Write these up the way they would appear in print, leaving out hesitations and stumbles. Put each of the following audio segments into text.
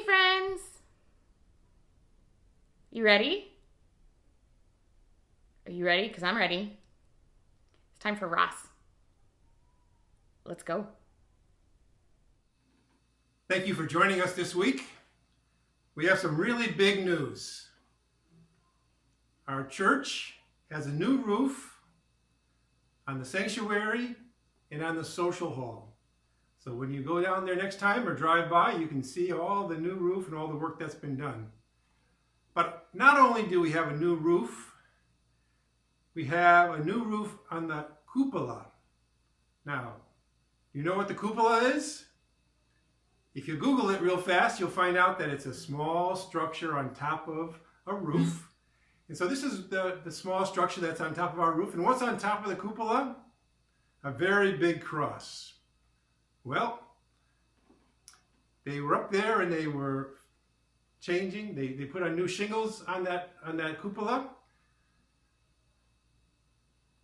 friends! You ready? Are you ready? Because I'm ready. It's time for Ross. Let's go. Thank you for joining us this week. We have some really big news. Our church has a new roof on the sanctuary and on the social hall. So when you go down there next time or drive by, you can see all the new roof and all the work that's been done. But not only do we have a new roof, we have a new roof on the cupola. Now, you know what the cupola is? If you Google it real fast, you'll find out that it's a small structure on top of a roof. And so this is the small structure that's on top of our roof. And what's on top of the cupola? A very big cross. Well, they were up there and they were changing. They put on new shingles on that cupola.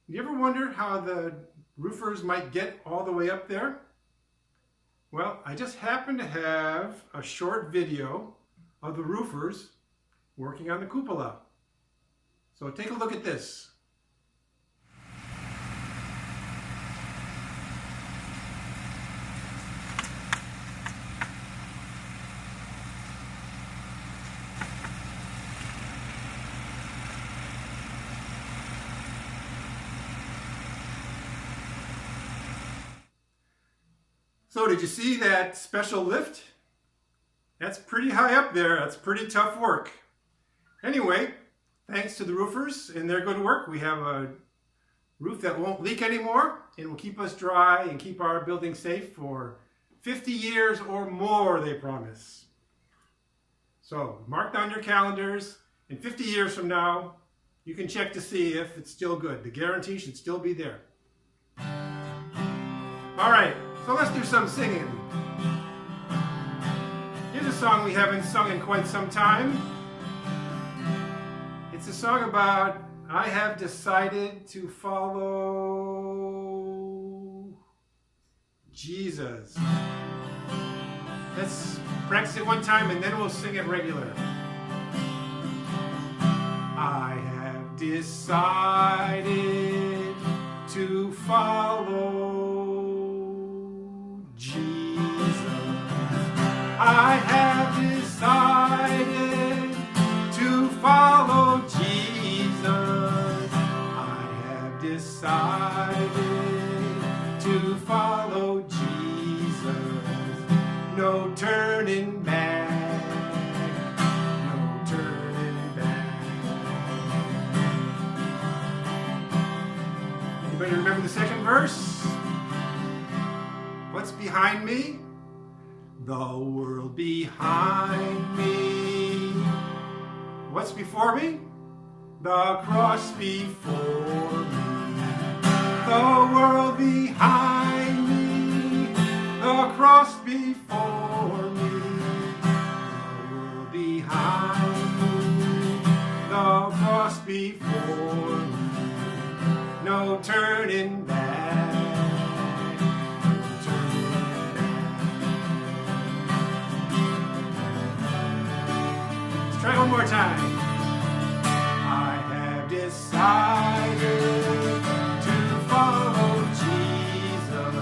You ever wonder how the roofers might get all the way up there? Well, I just happen to have a short video of the roofers working on the cupola. So take a look at this. So did you see that special lift? That's pretty high up there. That's pretty tough work. Anyway, thanks to the roofers and their good work, we have a roof that won't leak anymore and will keep us dry and keep our building safe for 50 years or more, they promise. So mark down your calendars, and 50 years from now, you can check to see if it's still good. The guarantee should still be there. All right. So let's do some singing. Here's a song we haven't sung in quite some time. It's a song about I have decided to follow Jesus. Let's practice it one time and then we'll sing it regular. I have decided to follow I have decided to follow Jesus. I have decided to follow Jesus. No turning back. No turning back. Anybody remember the second verse? What's behind me? The world behind me. What's before me? The cross before me. The world behind me. The cross before me. The world behind me. The cross before me. No turning back. Try one more time. I have decided to follow Jesus.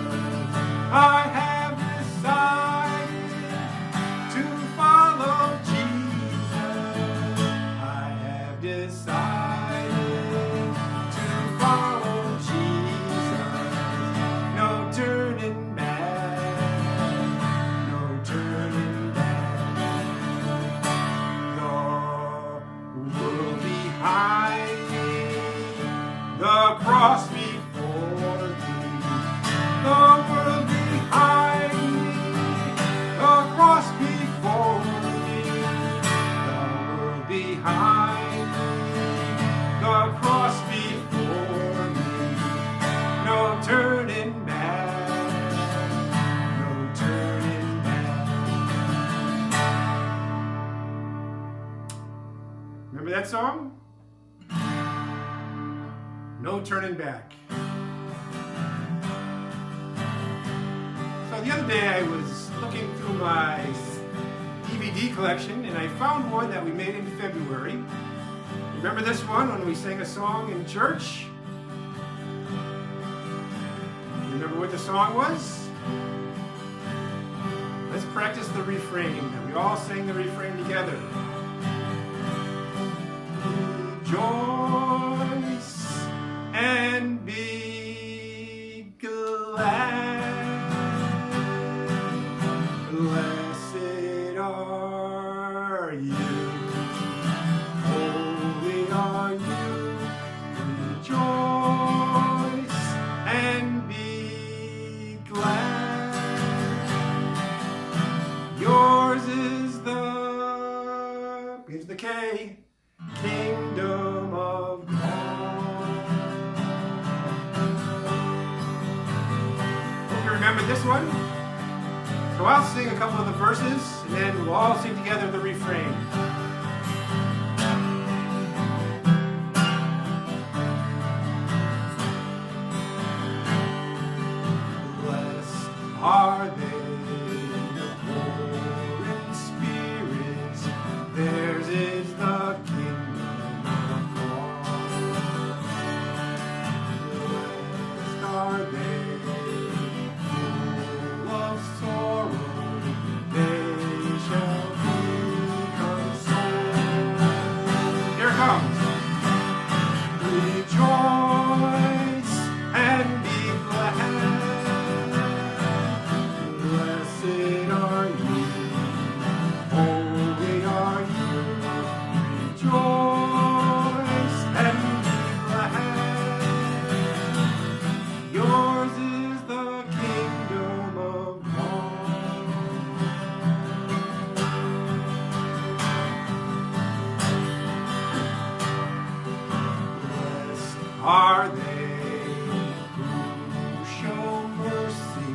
I have decided to follow Jesus. I have decided to follow Jesus. No turning back. No turning back. Behind me, the cross before me, the world behind me, the cross before me, the world behind me, the cross before me, no turning back, no turning back. Remember that song? No turning back. So the other day I was looking through my DVD collection, and I found one that we made in February. Remember this one when we sang a song in church? Remember what the song was? Let's practice the refrain. And we all sang the refrain together. Rejoice and be glad. Blessed are you. Holy are you. Rejoice and be glad. Yours is the, here's the K, kingdom of God. Hope you remember this one. So I'll sing a couple of the verses, and then we'll all sing together the refrain. Blessed are they the poor in spirit, theirs is the kingdom of God. Blessed are they full of sorrow, they shall be consoled. Here it comes. Rejoice and be glad. Blessed are you, holy are you. Rejoice and be glad. Yours is the kingdom of God. Blessed are they who show mercy,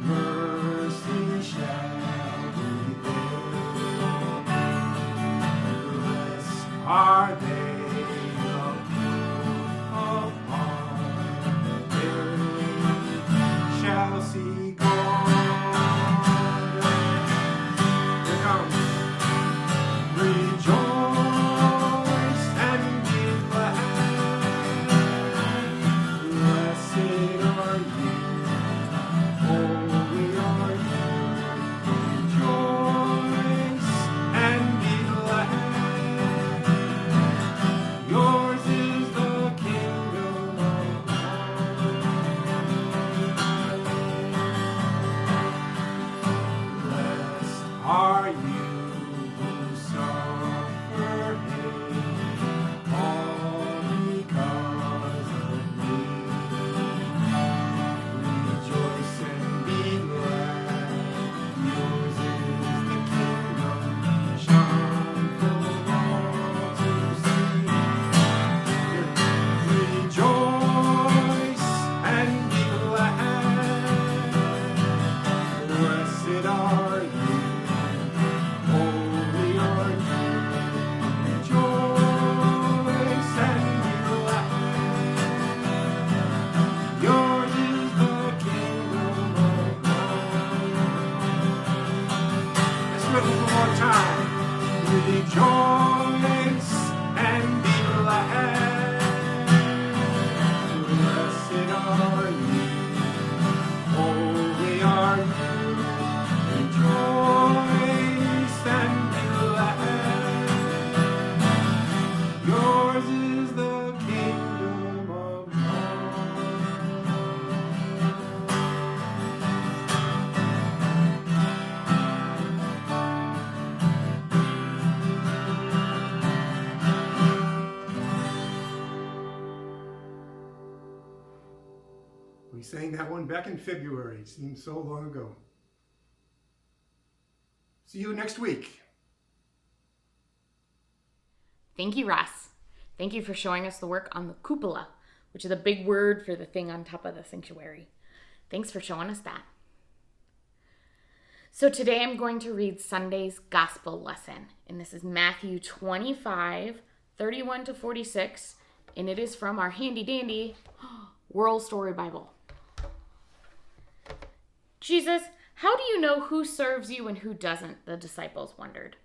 mercy shall be theirs. Blessed are they the pure of heart, they shall see God. Here comes. Rejoice and be glad. Blessed are you, holy are you. Rejoice and be glad. Yours is the kingdom of God. Blessed are you who suffer hate, all because of me. Rejoice and be glad. Yours is the kingdom, shine for all to see. Rejoice and be glad. Blessed are you. Holy are you. Rejoice and be glad. Yours is the kingdom of God. Let's do it one more time. Rejoice and be glad. Blessed are you. Holy are you. Rejoice and be glad. Yours is the kingdom of God. We sang that one back in February. It seems so long ago. See you next week. Thank you, Ross. Thank you for showing us the work on the cupola, which is a big word for the thing on top of the sanctuary. Thanks for showing us that. So today I'm going to read Sunday's gospel lesson, and this is Matthew 25, 31 to 46, and it is from our handy dandy World Story Bible. Jesus How do you know who serves you and who doesn't? The disciples wondered.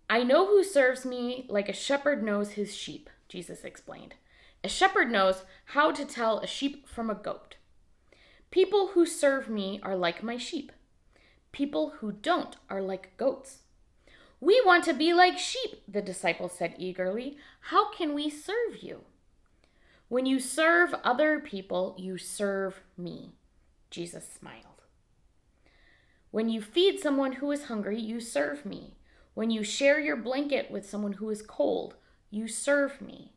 I know who serves me like a shepherd knows his sheep, Jesus explained. A shepherd knows how to tell a sheep from a goat. People who serve me are like my sheep. People who don't are like goats. We want to be like sheep, the disciples said eagerly. How can we serve you? When you serve other people, you serve me, Jesus smiled. When you feed someone who is hungry, you serve me. When you share your blanket with someone who is cold, you serve me.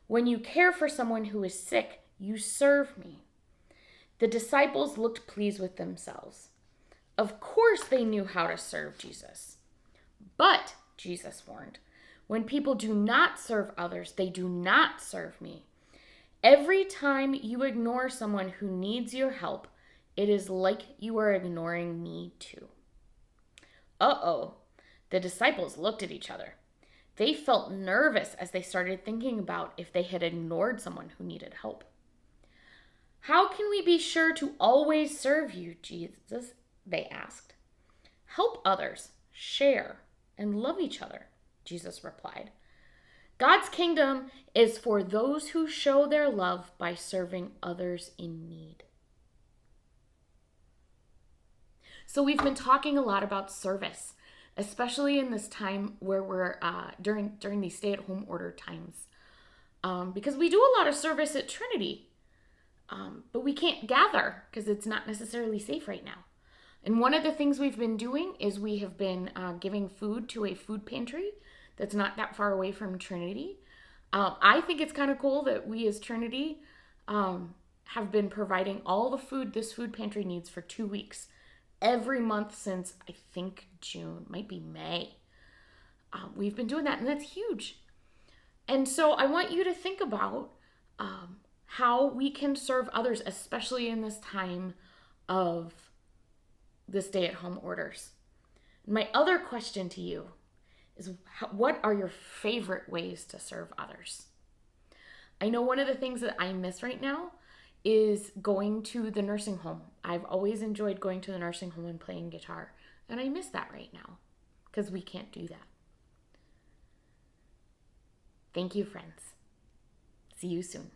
When you care for someone who is sick, you serve me. The disciples looked pleased with themselves. Of course they knew how to serve Jesus. But, Jesus warned, when people do not serve others, they do not serve me. Every time you ignore someone who needs your help, it is like you are ignoring me too. Uh-oh. The disciples looked at each other. They felt nervous as they started thinking about if they had ignored someone who needed help. How can we be sure to always serve you, Jesus? They asked. Help others, share, and love each other, Jesus replied. God's kingdom is for those who show their love by serving others in need. So we've been talking a lot about service, especially in this time where we're during these stay-at-home order times, because we do a lot of service at Trinity, but we can't gather because it's not necessarily safe right now. And one of the things we've been doing is we have been giving food to a food pantry that's not that far away from Trinity. I think it's kind of cool that we as Trinity have been providing all the food this food pantry needs for 2 weeks. Every month since, I think, June, might be May. We've been doing that, and that's huge. And so I want you to think about how we can serve others, especially in this time of the stay-at-home orders. My other question to you is, what are your favorite ways to serve others? I know one of the things that I miss right now is going to the nursing home. I've always enjoyed going to the nursing home and playing guitar, and I miss that right now because we can't do that. Thank you, friends. See you soon.